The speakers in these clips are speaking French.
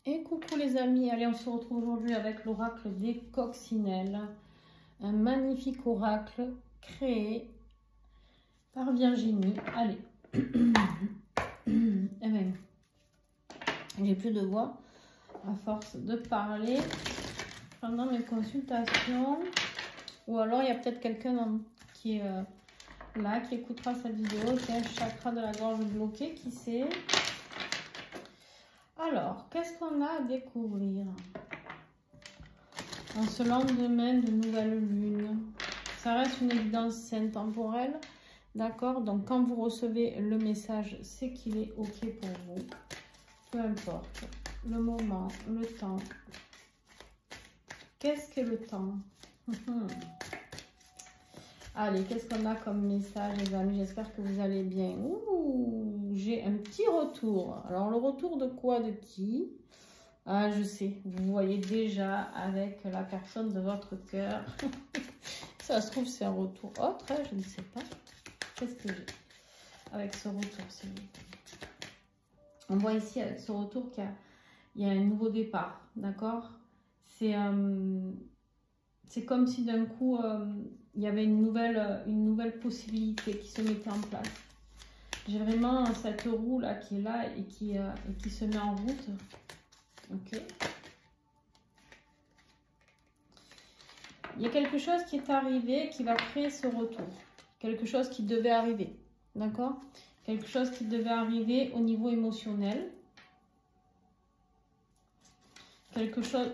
Et coucou les amis, allez on se retrouve aujourd'hui avec l'oracle des coccinelles. Un magnifique oracle créé par Virginie. Allez. Eh bien, j'ai plus de voix à force de parler pendant mes consultations. Ou alors il y a peut-être quelqu'un qui est là, qui écoutera cette vidéo, qui a un chakra de la gorge bloqué, qui sait. Alors, qu'est-ce qu'on a à découvrir en ce lendemain de nouvelle lune? Ça reste une évidence intemporelle, d'accord? Donc, quand vous recevez le message, c'est qu'il est OK pour vous. Peu importe le moment, le temps. Qu'est-ce que le temps? Allez, qu'est-ce qu'on a comme message, les amis? J'espère que vous allez bien. Ouh, j'ai un petit retour. Alors, le retour de quoi? De qui? Ah, je sais. Vous voyez déjà avec la personne de votre cœur. Ça se trouve, c'est un retour autre. Hein, je ne sais pas. Qu'est-ce que j'ai avec ce retour, s'il vous plaît? On voit ici, avec ce retour, qu'il y a un nouveau départ. D'accord? C'est comme si d'un coup... il y avait une nouvelle possibilité qui se mettait en place. J'ai vraiment cette roue là qui est là et qui se met en route. Ok. Il y a quelque chose qui est arrivé qui va créer ce retour. Quelque chose qui devait arriver. D'accord? Quelque chose qui devait arriver au niveau émotionnel. Quelque chose...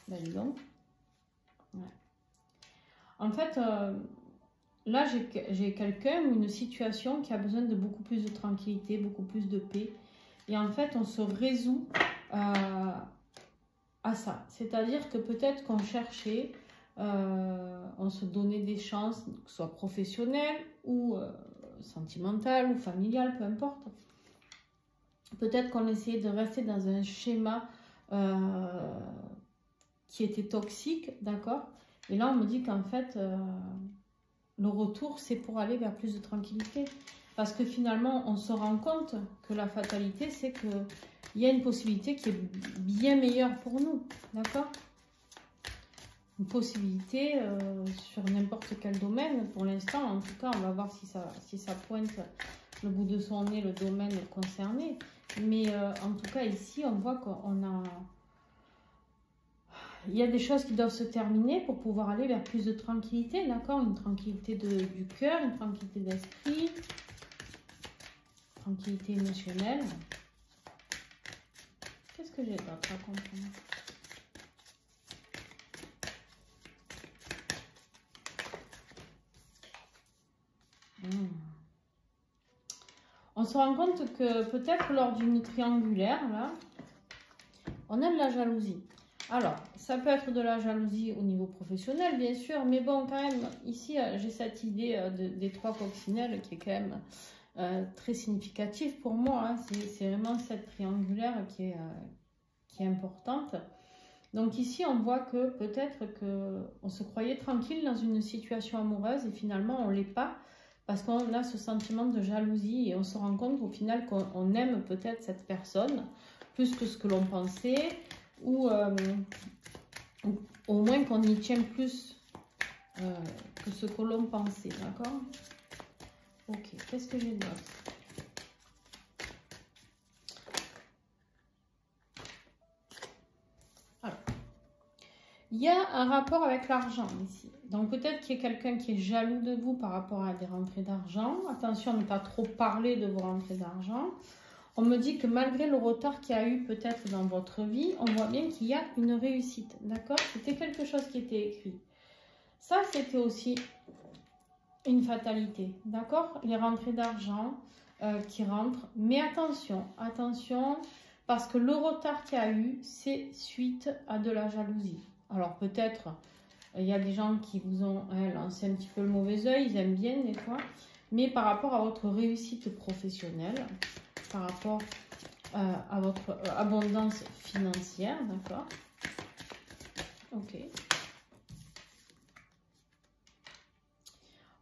Ben, dis donc. Ouais. En fait... là, j'ai quelqu'un ou une situation qui a besoin de beaucoup plus de tranquillité, beaucoup plus de paix. Et en fait, on se résout à ça. C'est-à-dire que peut-être qu'on cherchait, on se donnait des chances, que ce soit professionnelles ou sentimentales ou familiales, peu importe. Peut-être qu'on essayait de rester dans un schéma qui était toxique, d'accord? Et là, on me dit qu'en fait... le retour, c'est pour aller vers plus de tranquillité. Parce que finalement, on se rend compte que la fatalité, c'est qu'il y a une possibilité qui est bien meilleure pour nous. D'accord? Une possibilité sur n'importe quel domaine. Pour l'instant, en tout cas, on va voir si ça pointe le bout de son nez, le domaine concerné. Mais en tout cas, ici, on voit qu'on a... Il y a des choses qui doivent se terminer pour pouvoir aller vers plus de tranquillité, d'accord? Une tranquillité du cœur, une tranquillité d'esprit, tranquillité émotionnelle. Qu'est-ce que j'ai d'autre à comprendre? On se rend compte que peut-être lors d'une triangulaire, là, on a de la jalousie. Alors, ça peut être de la jalousie au niveau professionnel, bien sûr, mais bon, quand même, ici, j'ai cette idée des trois coccinelles qui est quand même très significative pour moi. Hein. C'est vraiment cette triangulaire qui est importante. Donc ici, on voit que peut-être qu'on se croyait tranquille dans une situation amoureuse et finalement, on ne l'est pas parce qu'on a ce sentiment de jalousie et on se rend compte au final qu'on aime peut-être cette personne plus que ce que l'on pensait. Ou au moins qu'on y tient plus que ce que l'on pensait, d'accord? Ok, qu'est-ce que j'ai d'autre? Alors, il y a un rapport avec l'argent ici. Donc peut-être qu'il y a quelqu'un qui est jaloux de vous par rapport à des rentrées d'argent. Attention à ne pas trop parler de vos rentrées d'argent. On me dit que malgré le retard qu'il y a eu peut-être dans votre vie, on voit bien qu'il y a une réussite, d'accord? C'était quelque chose qui était écrit. Ça, c'était aussi une fatalité, d'accord? Les rentrées d'argent qui rentrent. Mais attention, attention, parce que le retard qu'il y a eu, c'est suite à de la jalousie. Alors peut-être, il y a des gens qui vous ont lancé un petit peu le mauvais œil, ils aiment bien des fois. Mais par rapport à votre réussite professionnelle, par rapport à votre abondance financière, d'accord? Ok.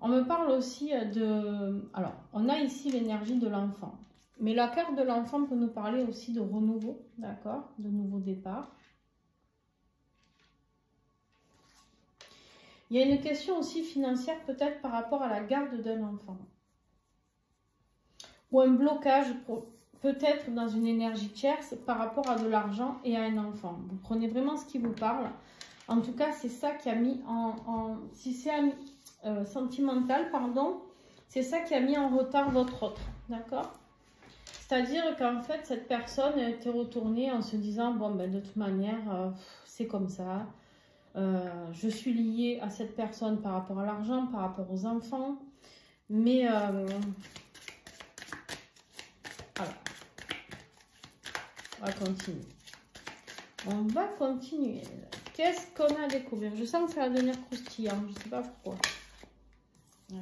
On me parle aussi de... Alors, on a ici l'énergie de l'enfant. Mais la carte de l'enfant peut nous parler aussi de renouveau, d'accord? De nouveau départ. Il y a une question aussi financière peut-être par rapport à la garde d'un enfant. Ou un blocage peut-être dans une énergie tierce par rapport à de l'argent et à un enfant. Vous prenez vraiment ce qui vous parle. En tout cas, c'est ça qui a mis si c'est sentimental, pardon, c'est ça qui a mis en retard votre autre, d'accord? C'est-à-dire qu'en fait, cette personne était retournée en se disant, bon, ben, de toute manière, c'est comme ça. Je suis liée à cette personne par rapport à l'argent, par rapport aux enfants. Mais, voilà. On va continuer. On va continuer. Qu'est-ce qu'on a à découvrir? Je sens que ça va devenir croustillant. Je ne sais pas pourquoi. Ouais.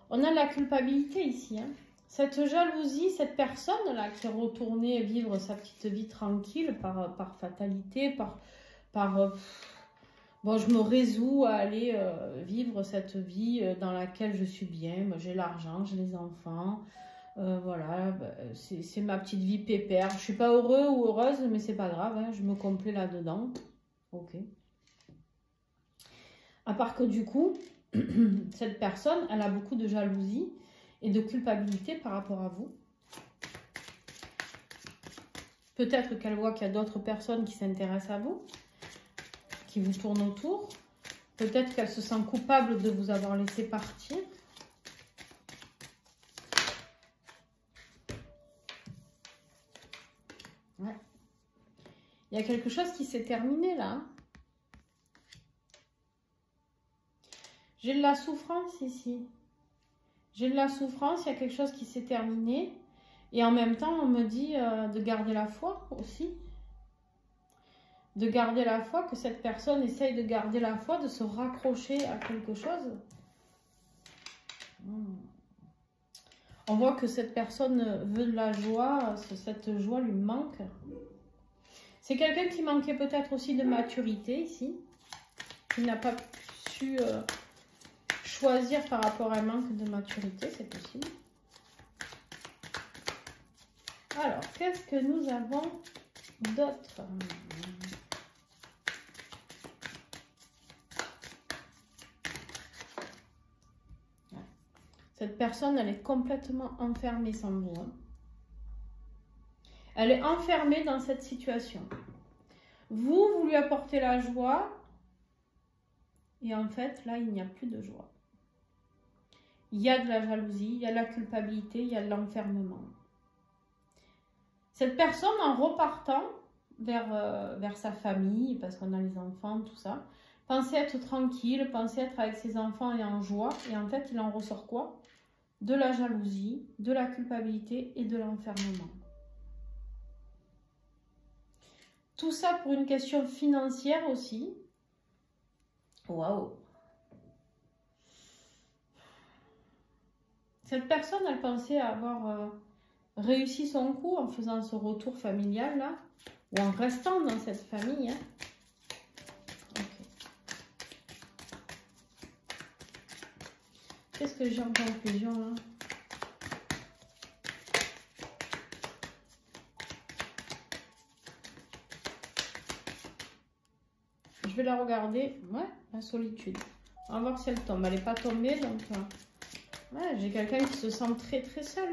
On a la culpabilité ici. Hein. Cette jalousie, cette personne-là qui est retournée vivre sa petite vie tranquille par fatalité, bon, je me résous à aller vivre cette vie dans laquelle je suis bien. J'ai l'argent, j'ai les enfants. Voilà, c'est ma petite vie pépère. Je suis pas heureux ou heureuse, mais c'est pas grave. Hein, je me complais là-dedans. Ok. À part que du coup, cette personne, elle a beaucoup de jalousie et de culpabilité par rapport à vous. Peut-être qu'elle voit qu'il y a d'autres personnes qui s'intéressent à vous, qui vous tournent autour. Peut-être qu'elle se sent coupable de vous avoir laissé partir. Ouais. Il y a quelque chose qui s'est terminé là. J'ai de la souffrance ici. J'ai de la souffrance, il y a quelque chose qui s'est terminé. Et en même temps, on me dit de garder la foi aussi. De garder la foi, que cette personne essaye de garder la foi, de se raccrocher à quelque chose. On voit que cette personne veut de la joie, cette joie lui manque. C'est quelqu'un qui manquait peut-être aussi de maturité ici, qui n'a pas su choisir par rapport à un manque de maturité, c'est possible. Alors, qu'est-ce que nous avons d'autre? Cette personne, elle est complètement enfermée sans vous. Hein. Elle est enfermée dans cette situation. Vous lui apportez la joie. Et en fait, là, il n'y a plus de joie. Il y a de la jalousie, il y a de la culpabilité, il y a de l'enfermement. Cette personne, en repartant vers sa famille, parce qu'on a les enfants, tout ça, pensait être tranquille, pensait être avec ses enfants et en joie. Et en fait, il en ressort quoi? De la jalousie, de la culpabilité et de l'enfermement. Tout ça pour une question financière aussi. Waouh! Cette personne, elle pensait avoir réussi son coup en faisant ce retour familial là, ou en restant dans cette famille. Hein. Okay. Qu'est-ce que j'ai en conclusion là? Je vais la regarder. Ouais, la solitude. On va voir si elle tombe. Elle n'est pas tombée, donc... ouais, j'ai quelqu'un qui se sent très très seul.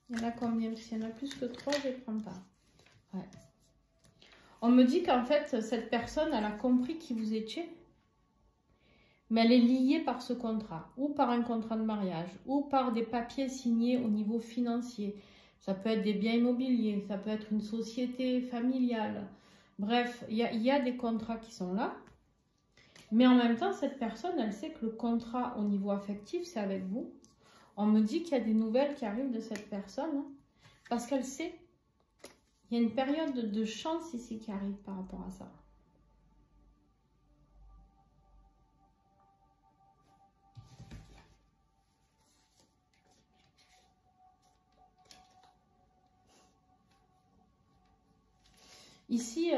Il y en a combien? S'il y en a plus que 3, je ne les prends pas. Ouais. On me dit qu'en fait, cette personne, elle a compris qui vous étiez. Mais elle est liée par ce contrat. Ou par un contrat de mariage. Ou par des papiers signés au niveau financier. Ça peut être des biens immobiliers. Ça peut être une société familiale. Bref, il y a des contrats qui sont là. Mais en même temps, cette personne, elle sait que le contrat au niveau affectif, c'est avec vous. On me dit qu'il y a des nouvelles qui arrivent de cette personne. Hein, parce qu'elle sait. Il y a une période de chance ici qui arrive par rapport à ça. Ici,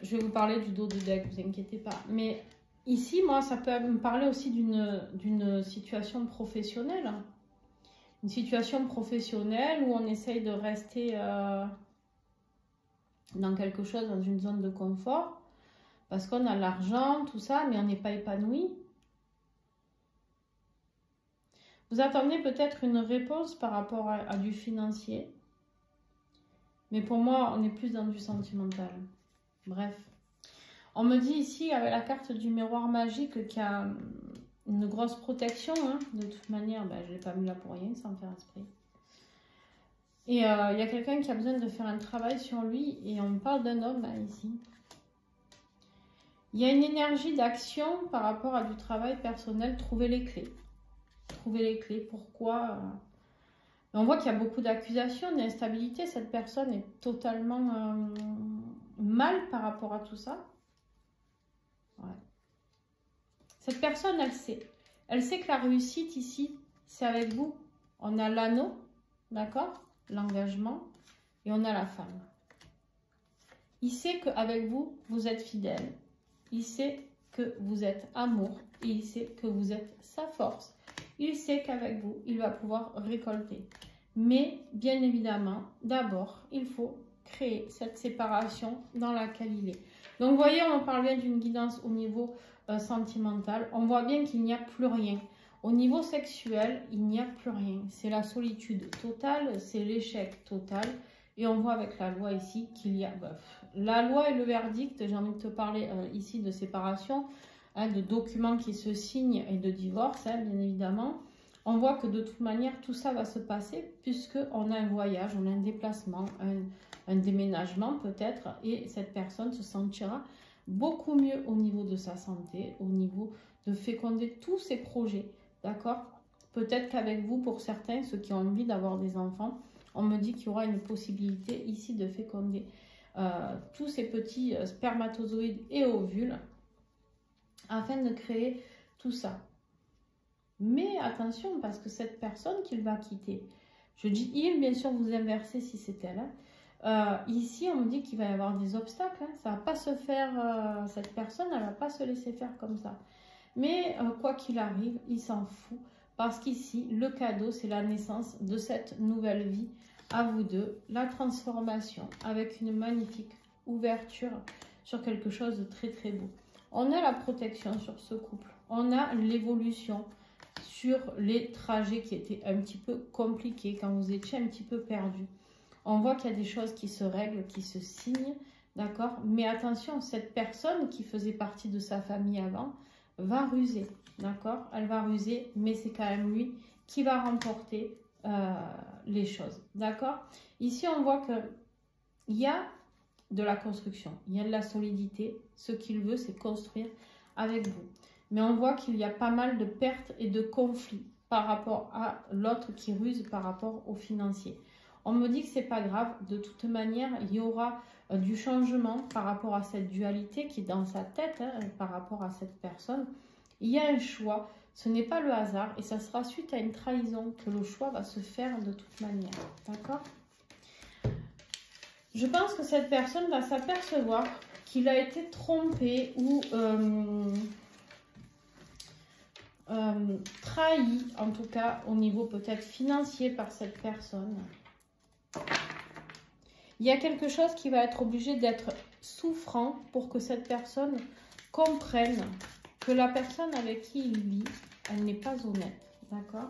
je vais vous parler du dos du deck, ne vous inquiétez pas. Mais ici, moi, ça peut me parler aussi d'une situation professionnelle. une situation professionnelle où on essaye de rester dans quelque chose, dans une zone de confort, parce qu'on a l'argent, tout ça, mais on n'est pas épanoui. Vous attendez peut-être une réponse par rapport à du financier. Mais pour moi, on est plus dans du sentimental. Bref. On me dit ici, avec la carte du miroir magique, qu'il y a une grosse protection. Hein. De toute manière, ben, je ne l'ai pas mis là pour rien, sans faire esprit. Et il y a quelqu'un qui a besoin de faire un travail sur lui. Et on parle d'un homme hein, ici. Il y a une énergie d'action par rapport à du travail personnel. Trouver les clés. Trouver les clés. Pourquoi on voit qu'il y a beaucoup d'accusations, d'instabilité. Cette personne est totalement mal par rapport à tout ça. Ouais. Cette personne, elle sait. Elle sait que la réussite ici, c'est avec vous. On a l'anneau, d'accord? L'engagement. Et on a la femme. Il sait qu'avec vous, vous êtes fidèle. Il sait que vous êtes amour. Et il sait que vous êtes sa force. Il sait qu'avec vous, il va pouvoir récolter. Mais, bien évidemment, d'abord, il faut créer cette séparation dans laquelle il est. Donc, vous voyez, on parle bien d'une guidance au niveau sentimental. On voit bien qu'il n'y a plus rien. Au niveau sexuel, il n'y a plus rien. C'est la solitude totale, c'est l'échec total. Et on voit avec la loi ici qu'il y a... la loi et le verdict, j'ai envie de te parler ici de séparation, hein, de documents qui se signent et de divorce, hein, bien évidemment. On voit que de toute manière, tout ça va se passer puisqu'on a un voyage, on a un déplacement, un déménagement peut-être. Et cette personne se sentira beaucoup mieux au niveau de sa santé, au niveau de féconder tous ses projets. D'accord? Peut-être qu'avec vous, pour certains, ceux qui ont envie d'avoir des enfants, on me dit qu'il y aura une possibilité ici de féconder tous ces petits spermatozoïdes et ovules afin de créer tout ça. Mais attention, parce que cette personne qu'il va quitter, je dis il, bien sûr, vous inversez si c'est elle. Hein. Ici, on me dit qu'il va y avoir des obstacles. Hein. Ça ne va pas se faire, cette personne, elle ne va pas se laisser faire comme ça. Mais quoi qu'il arrive, il s'en fout. Parce qu'ici, le cadeau, c'est la naissance de cette nouvelle vie à vous deux. La transformation avec une magnifique ouverture sur quelque chose de très très beau. On a la protection sur ce couple. On a l'évolution sur les trajets qui étaient un petit peu compliqués, quand vous étiez un petit peu perdu. On voit qu'il y a des choses qui se règlent, qui se signent, d'accord? Mais attention, cette personne qui faisait partie de sa famille avant va ruser, d'accord? Elle va ruser, mais c'est quand même lui qui va remporter les choses, d'accord? Ici, on voit qu'il y a de la construction, il y a de la solidité. Ce qu'il veut, c'est construire avec vous. Mais on voit qu'il y a pas mal de pertes et de conflits par rapport à l'autre qui ruse par rapport au financier. On me dit que c'est pas grave. De toute manière, il y aura du changement par rapport à cette dualité qui est dans sa tête, hein, par rapport à cette personne. Il y a un choix. Ce n'est pas le hasard et ça sera suite à une trahison que le choix va se faire de toute manière. D'accord? Je pense que cette personne va s'apercevoir qu'il a été trompé ou... trahi, en tout cas au niveau peut-être financier par cette personne. Il y a quelque chose qui va être obligé d'être souffrant pour que cette personne comprenne que la personne avec qui il vit, elle n'est pas honnête. D'accord?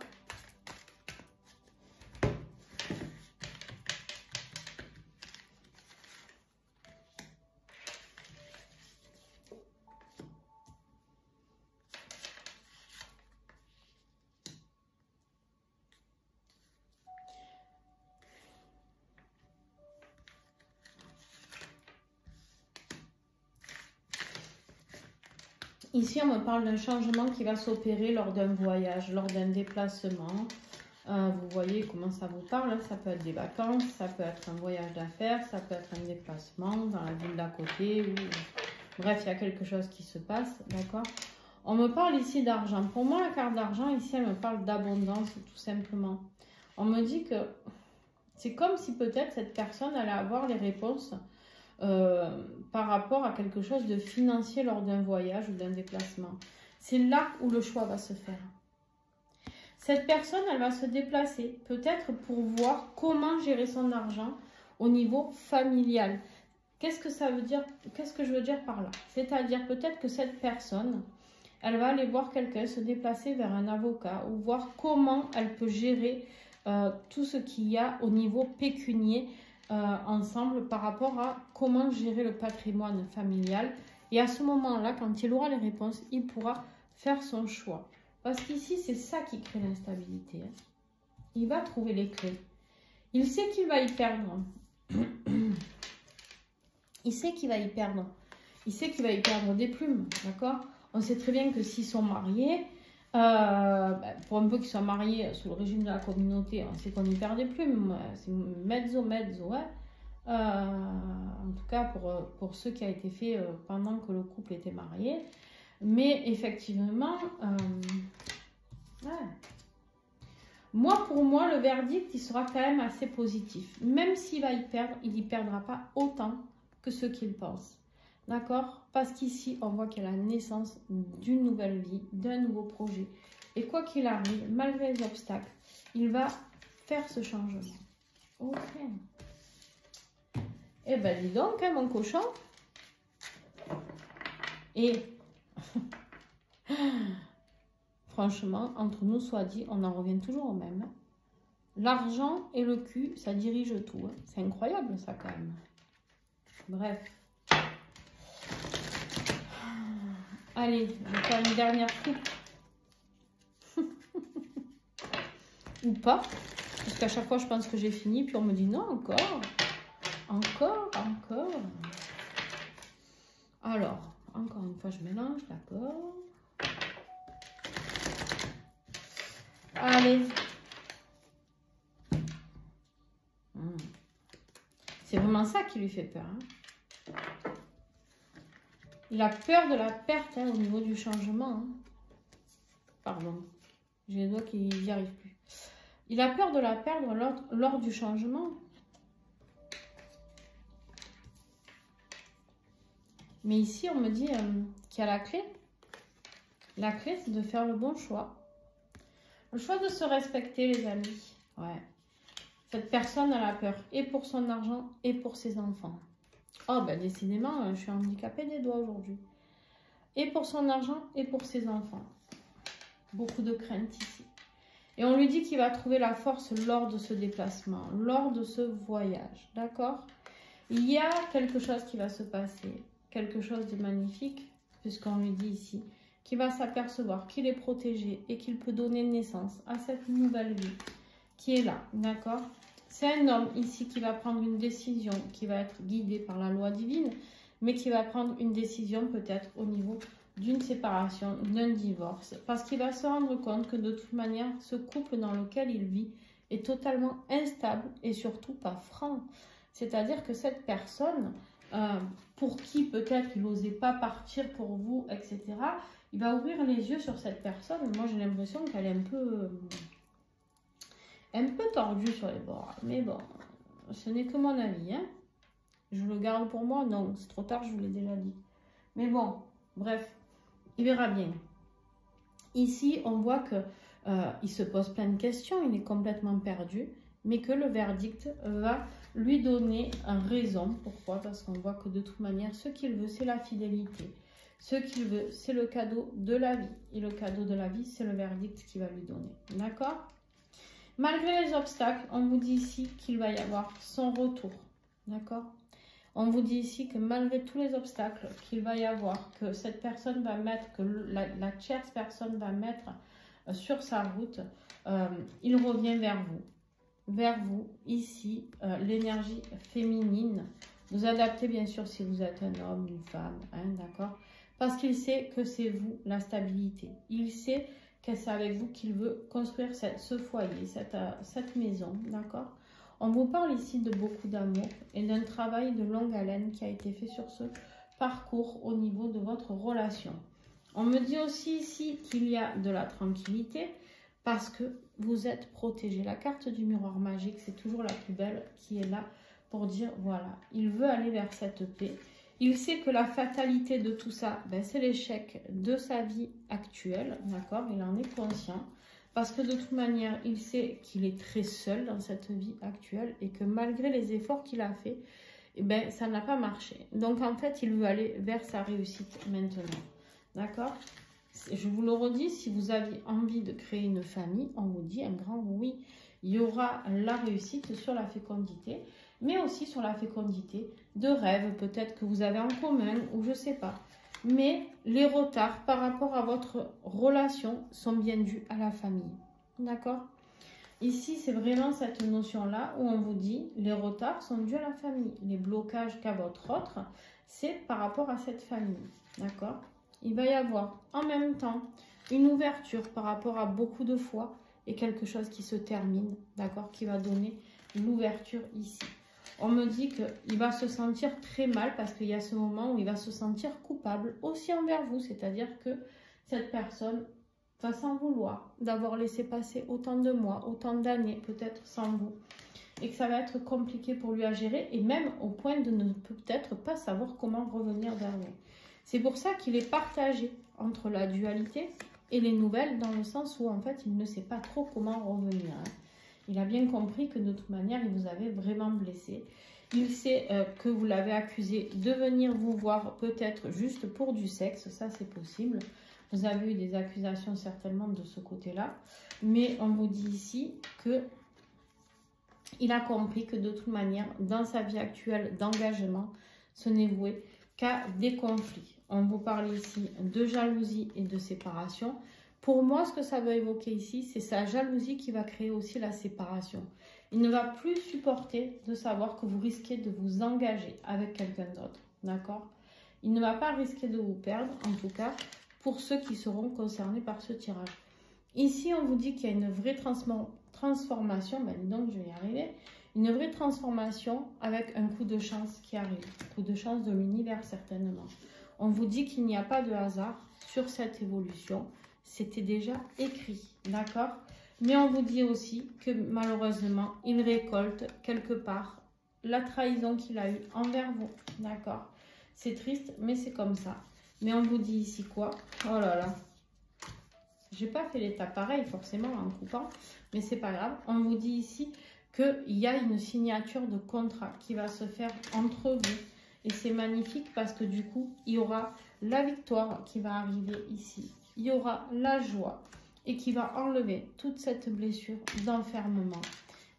Ici, on me parle d'un changement qui va s'opérer lors d'un voyage, lors d'un déplacement. Vous voyez comment ça vous parle. Hein. Ça peut être des vacances, ça peut être un voyage d'affaires, ça peut être un déplacement dans la ville d'à côté. Ou... Bref, il y a quelque chose qui se passe, d'accord? On me parle ici d'argent. Pour moi, la carte d'argent, ici, elle me parle d'abondance, tout simplement. On me dit que c'est comme si peut-être cette personne allait avoir les réponses par rapport à quelque chose de financier lors d'un voyage ou d'un déplacement. C'est là où le choix va se faire. Cette personne, elle va se déplacer, peut-être pour voir comment gérer son argent au niveau familial. Qu'est-ce que ça veut dire? Qu'est-ce que je veux dire par là? C'est-à-dire peut-être que cette personne, elle va aller voir quelqu'un, se déplacer vers un avocat ou voir comment elle peut gérer tout ce qu'il y a au niveau pécunier ensemble par rapport à comment gérer le patrimoine familial. Et à ce moment-là, quand il aura les réponses, il pourra faire son choix. Parce qu'ici, c'est ça qui crée l'instabilité. Hein. Il va trouver les clés. Il sait qu'il va y perdre. Il sait qu'il va y perdre. Il sait qu'il va y perdre des plumes, d'accord? On sait très bien que s'ils sont mariés, pour un peu qu'ils soient mariés sous le régime de la communauté, on sait qu'on y perd des plumes. C'est mezzo, ouais. En tout cas, pour ceux qui a été fait pendant que le couple était marié. Mais effectivement, ouais. Moi, pour moi, le verdict, il sera quand même assez positif. Même s'il va y perdre, il n'y perdra pas autant que ce qu'il pense. D'accord? Parce qu'ici, on voit qu'il y a la naissance d'une nouvelle vie, d'un nouveau projet. Et quoi qu'il arrive, malgré les obstacles, il va faire ce changement. Ok. Eh ben, dis donc, hein, mon cochon. Et franchement, entre nous soit dit, on en revient toujours au même. L'argent et le cul, ça dirige tout. Hein. C'est incroyable, ça, quand même. Bref. Allez, je vais faire une dernière coupe. Ou pas. Parce qu'à chaque fois, je pense que j'ai fini. Puis on me dit non, encore. Encore. Alors, encore une fois, je mélange, d'accord. Allez. C'est vraiment ça qui lui fait peur. Hein. Il a peur de la perte hein, au niveau du changement. Hein. Pardon. J'ai les doigts qui n'y arrivent plus. Il a peur de la perdre lors du changement. Mais ici, on me dit qu'il y a la clé. La clé, c'est de faire le bon choix. Le choix de se respecter, les amis. Ouais. Cette personne a la peur et pour son argent et pour ses enfants. Oh, ben décidément, je suis handicapée des doigts aujourd'hui. Et pour son argent et pour ses enfants. Beaucoup de crainte ici. Et on lui dit qu'il va trouver la force lors de ce déplacement, lors de ce voyage. D'accord? Il y a quelque chose qui va se passer, quelque chose de magnifique, puisqu'on lui dit ici qu'il va s'apercevoir qu'il est protégé et qu'il peut donner naissance à cette nouvelle vie qui est là. D'accord? C'est un homme ici qui va prendre une décision, qui va être guidé par la loi divine, mais qui va prendre une décision peut-être au niveau d'une séparation, d'un divorce, parce qu'il va se rendre compte que de toute manière, ce couple dans lequel il vit est totalement instable et surtout pas franc. C'est-à-dire que cette personne, pour qui peut-être il n'osait pas partir pour vous, etc., il va ouvrir les yeux sur cette personne. Moi, j'ai l'impression qu'elle est un peu tordue sur les bords. Mais bon, ce n'est que mon avis. Hein. Je le garde pour moi? Non, c'est trop tard, je vous l'ai déjà dit. Mais bon, bref. Il verra bien. Ici, on voit qu'il se pose plein de questions, il est complètement perdu, mais que le verdict va lui donner raison. Pourquoi? Parce qu'on voit que de toute manière, ce qu'il veut, c'est la fidélité. Ce qu'il veut, c'est le cadeau de la vie. Et le cadeau de la vie, c'est le verdict qu'il va lui donner. D'accord? Malgré les obstacles, on vous dit ici qu'il va y avoir son retour. D'accord? On vous dit ici que malgré tous les obstacles qu'il va y avoir, que cette personne va mettre, que la tierce personne va mettre sur sa route, il revient vers vous. Vers vous, ici, l'énergie féminine. Vous adaptez bien sûr si vous êtes un homme, une femme, hein, d'accord? Parce qu'il sait que c'est vous la stabilité. Il sait que c'est avec vous qu'il veut construire ce foyer, cette maison, d'accord? On vous parle ici de beaucoup d'amour et d'un travail de longue haleine qui a été fait sur ce parcours au niveau de votre relation. On me dit aussi ici qu'il y a de la tranquillité parce que vous êtes protégé. La carte du miroir magique, c'est toujours la plus belle qui est là pour dire, voilà, il veut aller vers cette paix. Il sait que la fatalité de tout ça, ben, c'est l'échec de sa vie actuelle, d'accord? Il en est conscient. Parce que de toute manière, il sait qu'il est très seul dans cette vie actuelle et que malgré les efforts qu'il a fait, eh ben, ça n'a pas marché. Donc en fait, il veut aller vers sa réussite maintenant. D'accord? Je vous le redis, si vous aviez envie de créer une famille, on vous dit un grand oui. Il y aura la réussite sur la fécondité, mais aussi sur la fécondité de rêves, peut-être que vous avez en commun ou je ne sais pas. Mais les retards par rapport à votre relation sont bien dus à la famille. D'accord? Ici, c'est vraiment cette notion-là où on vous dit les retards sont dus à la famille. Les blocages qu'a votre autre, c'est par rapport à cette famille. D'accord? Il va y avoir en même temps une ouverture par rapport à beaucoup de fois et quelque chose qui se termine. D'accord? Qui va donner l'ouverture ici. On me dit qu'il va se sentir très mal parce qu'il y a ce moment où il va se sentir coupable aussi envers vous. C'est-à-dire que cette personne va s'en vouloir d'avoir laissé passer autant de mois, autant d'années peut-être sans vous. Et que ça va être compliqué pour lui à gérer et même au point de ne peut-être pas savoir comment revenir vers vous. C'est pour ça qu'il est partagé entre la dualité et les nouvelles dans le sens où en fait il ne sait pas trop comment revenir. Il a bien compris que de toute manière, il vous avait vraiment blessé. Il sait que vous l'avez accusé de venir vous voir peut-être juste pour du sexe. Ça, c'est possible. Vous avez eu des accusations certainement de ce côté-là. Mais on vous dit ici que il a compris que de toute manière, dans sa vie actuelle d'engagement, ce n'est voué qu'à des conflits. On vous parle ici de jalousie et de séparation. Pour moi, ce que ça veut évoquer ici, c'est sa jalousie qui va créer aussi la séparation. Il ne va plus supporter de savoir que vous risquez de vous engager avec quelqu'un d'autre. D'accord? Il ne va pas risquer de vous perdre, en tout cas, pour ceux qui seront concernés par ce tirage. Ici, on vous dit qu'il y a une vraie transformation. Ben, donc, je vais y arriver. Une vraie transformation avec un coup de chance qui arrive. Un coup de chance de l'univers, certainement. On vous dit qu'il n'y a pas de hasard sur cette évolution. C'était déjà écrit, d'accord? Mais on vous dit aussi que malheureusement, il récolte quelque part la trahison qu'il a eue envers vous, d'accord? C'est triste, mais c'est comme ça. Mais on vous dit ici quoi? Oh là là, j'ai pas fait l'étape pareil forcément en coupant, mais c'est pas grave. On vous dit ici qu'il y a une signature de contrat qui va se faire entre vous. Et c'est magnifique parce que du coup, il y aura la victoire qui va arriver ici. Il y aura la joie et qui va enlever toute cette blessure d'enfermement.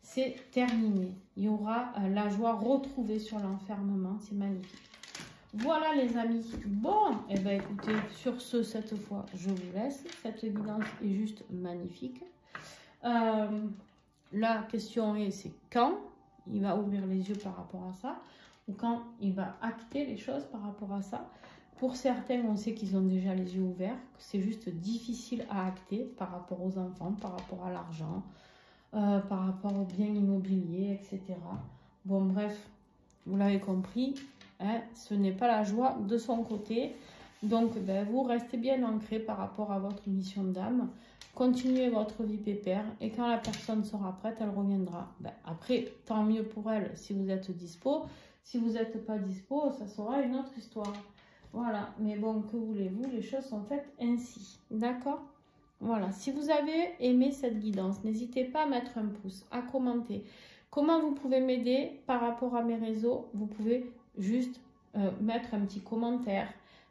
C'est terminé. Il y aura la joie retrouvée sur l'enfermement. C'est magnifique. Voilà les amis. Bon, et eh bien écoutez, sur ce, cette fois, je vous laisse. Cette guidance est juste magnifique. La question est, c'est quand il va ouvrir les yeux par rapport à ça, ou quand il va acter les choses par rapport à ça. Pour certains, on sait qu'ils ont déjà les yeux ouverts, que c'est juste difficile à acter par rapport aux enfants, par rapport à l'argent, par rapport aux biens immobiliers, etc. Bon, bref, vous l'avez compris, hein, ce n'est pas la joie de son côté. Donc, ben, vous restez bien ancré par rapport à votre mission d'âme. Continuez votre vie pépère et quand la personne sera prête, elle reviendra. Ben, après, tant mieux pour elle si vous êtes dispo. Si vous n'êtes pas dispo, ça sera une autre histoire. Voilà, mais bon, que voulez-vous, les choses sont faites ainsi, d'accord? Voilà, si vous avez aimé cette guidance, n'hésitez pas à mettre un pouce, à commenter. Comment vous pouvez m'aider par rapport à mes réseaux? Vous pouvez juste mettre un petit commentaire,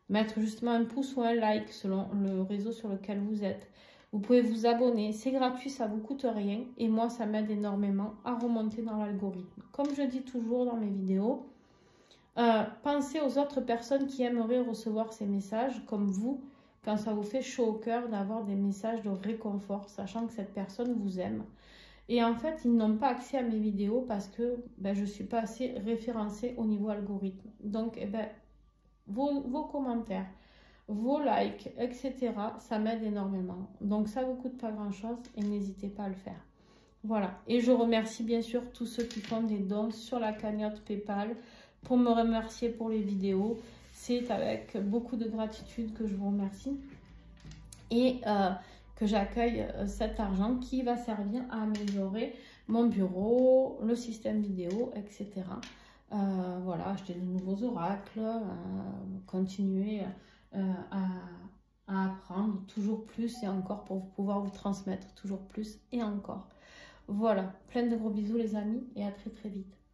mettre justement un pouce ou un like selon le réseau sur lequel vous êtes. Vous pouvez vous abonner, c'est gratuit, ça ne vous coûte rien et moi, ça m'aide énormément à remonter dans l'algorithme. Comme je dis toujours dans mes vidéos, pensez aux autres personnes qui aimeraient recevoir ces messages, comme vous, quand ça vous fait chaud au cœur d'avoir des messages de réconfort, sachant que cette personne vous aime. Et en fait, ils n'ont pas accès à mes vidéos parce que ben, je ne suis pas assez référencée au niveau algorithme. Donc, eh ben, vos commentaires, vos likes, etc., ça m'aide énormément. Donc, ça ne vous coûte pas grand-chose et n'hésitez pas à le faire. Voilà. Et je remercie bien sûr tous ceux qui font des dons sur la cagnotte PayPal pour me remercier pour les vidéos. C'est avec beaucoup de gratitude que je vous remercie et que j'accueille cet argent qui va servir à améliorer mon bureau, le système vidéo, etc. Voilà, acheter de nouveaux oracles, continuer à à apprendre toujours plus et encore pour pouvoir vous transmettre toujours plus et encore. Voilà, plein de gros bisous les amis et à très très vite.